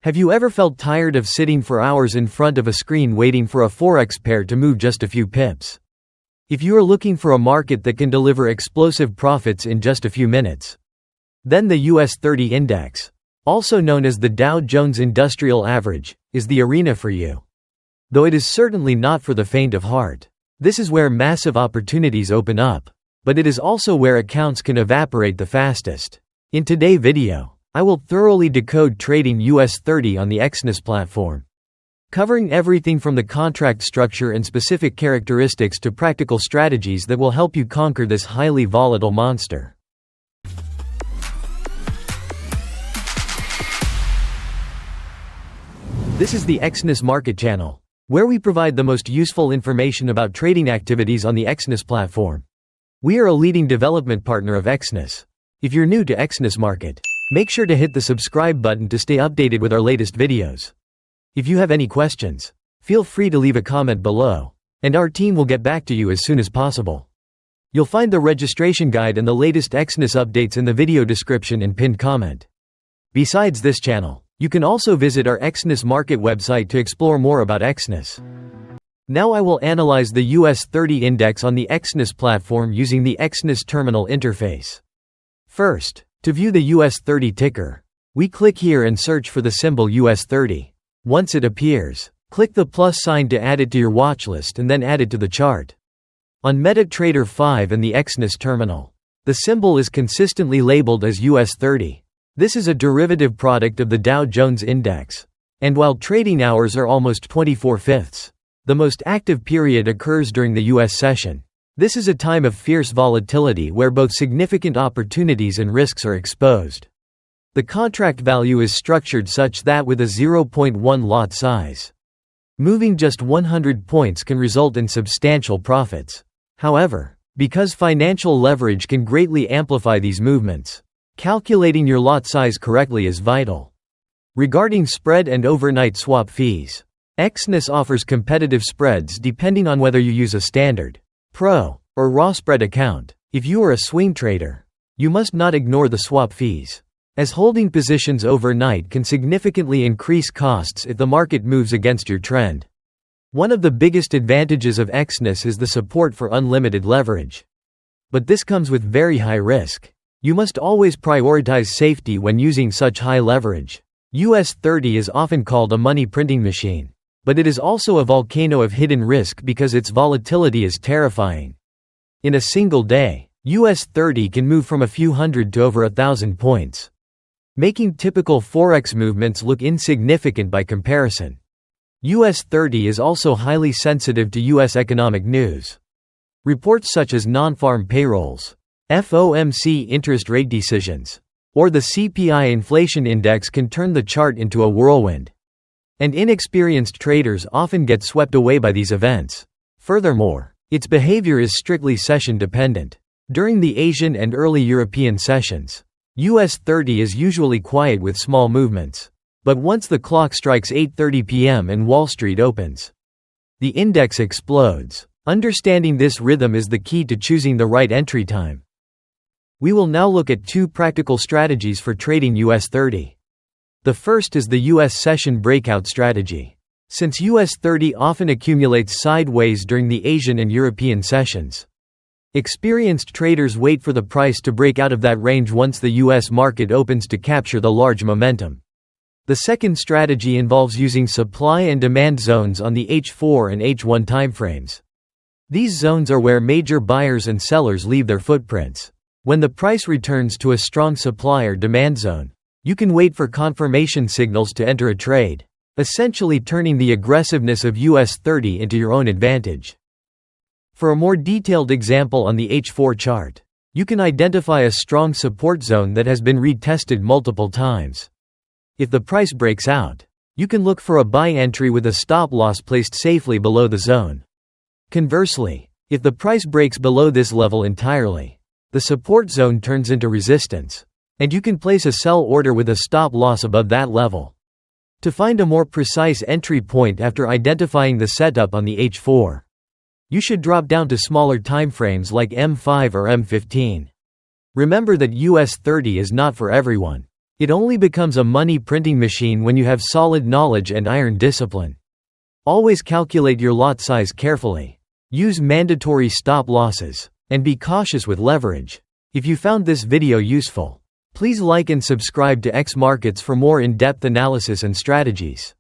Have you ever felt tired of sitting for hours in front of a screen waiting for a Forex pair to move just a few pips? If you are looking for a market that can deliver explosive profits in just a few minutes, then the US 30 index, also known as the Dow Jones Industrial Average, is the arena for you. Though it is certainly not for the faint of heart. This is where massive opportunities open up, but it is also where accounts can evaporate the fastest. In today's video, I will thoroughly decode trading US 30 on the Exness platform, covering everything from the contract structure and specific characteristics to practical strategies that will help you conquer this highly volatile monster. This is the Exness Market Channel, where we provide the most useful information about trading activities on the Exness platform. We are a leading development partner of Exness. If you're new to Exness Market, make sure to hit the subscribe button to stay updated with our latest videos. If you have any questions, feel free to leave a comment below, and our team will get back to you as soon as possible. You'll find the registration guide and the latest Exness updates in the video description and pinned comment. Besides this channel, you can also visit our Exness Market website to explore more about Exness. Now I will analyze the US 30 index on the Exness platform using the Exness Terminal interface. First, to view the US 30 ticker, we click here and search for the symbol US 30. Once it appears, click the plus sign to add it to your watchlist and then add it to the chart. On MetaTrader 5 and the Exness Terminal, the symbol is consistently labeled as US 30. This is a derivative product of the Dow Jones Index. And while trading hours are almost 24/5, the most active period occurs during the US session. This is a time of fierce volatility where both significant opportunities and risks are exposed. The contract value is structured such that with a 0.1 lot size, moving just 100 points can result in substantial profits. However, because financial leverage can greatly amplify these movements, calculating your lot size correctly is vital. Regarding spread and overnight swap fees, Exness offers competitive spreads depending on whether you use a standard, pro, or raw spread account. If you are a swing trader, you must not ignore the swap fees, as holding positions overnight can significantly increase costs if the market moves against your trend. One of the biggest advantages of Exness is the support for unlimited leverage. But this comes with very high risk. You must always prioritize safety when using such high leverage. US 30 is often called a money printing machine, but it is also a volcano of hidden risk because its volatility is terrifying. In a single day, US 30 can move from a few hundred to over 1,000 points, making typical Forex movements look insignificant by comparison. US 30 is also highly sensitive to US economic news. Reports such as Non-Farm Payrolls, FOMC interest rate decisions, or the CPI inflation index can turn the chart into a whirlwind. And inexperienced traders often get swept away by these events. Furthermore, its behavior is strictly session-dependent. During the Asian and early European sessions, US 30 is usually quiet with small movements. But once the clock strikes 8:30 p.m. and Wall Street opens, the index explodes. Understanding this rhythm is the key to choosing the right entry time. We will now look at two practical strategies for trading US 30. The first is the US Session Breakout strategy. Since US 30 often accumulates sideways during the Asian and European sessions, experienced traders wait for the price to break out of that range once the US market opens to capture the large momentum. The second strategy involves using supply and demand zones on the H4 and H1 timeframes. These zones are where major buyers and sellers leave their footprints. When the price returns to a strong supply or demand zone, you can wait for confirmation signals to enter a trade, essentially turning the aggressiveness of US 30 into your own advantage. For a more detailed example on the H4 chart, you can identify a strong support zone that has been retested multiple times. If the price breaks out, you can look for a buy entry with a stop loss placed safely below the zone. Conversely, if the price breaks below this level entirely, the support zone turns into resistance, and you can place a sell order with a stop loss above that level. To find a more precise entry point after identifying the setup on the H4, you should drop down to smaller timeframes like M5 or M15. Remember that US 30 is not for everyone. It only becomes a money printing machine when you have solid knowledge and iron discipline. Always calculate your lot size carefully. Use mandatory stop losses. And be cautious with leverage. If you found this video useful, please like and subscribe to X Markets for more in-depth analysis and strategies.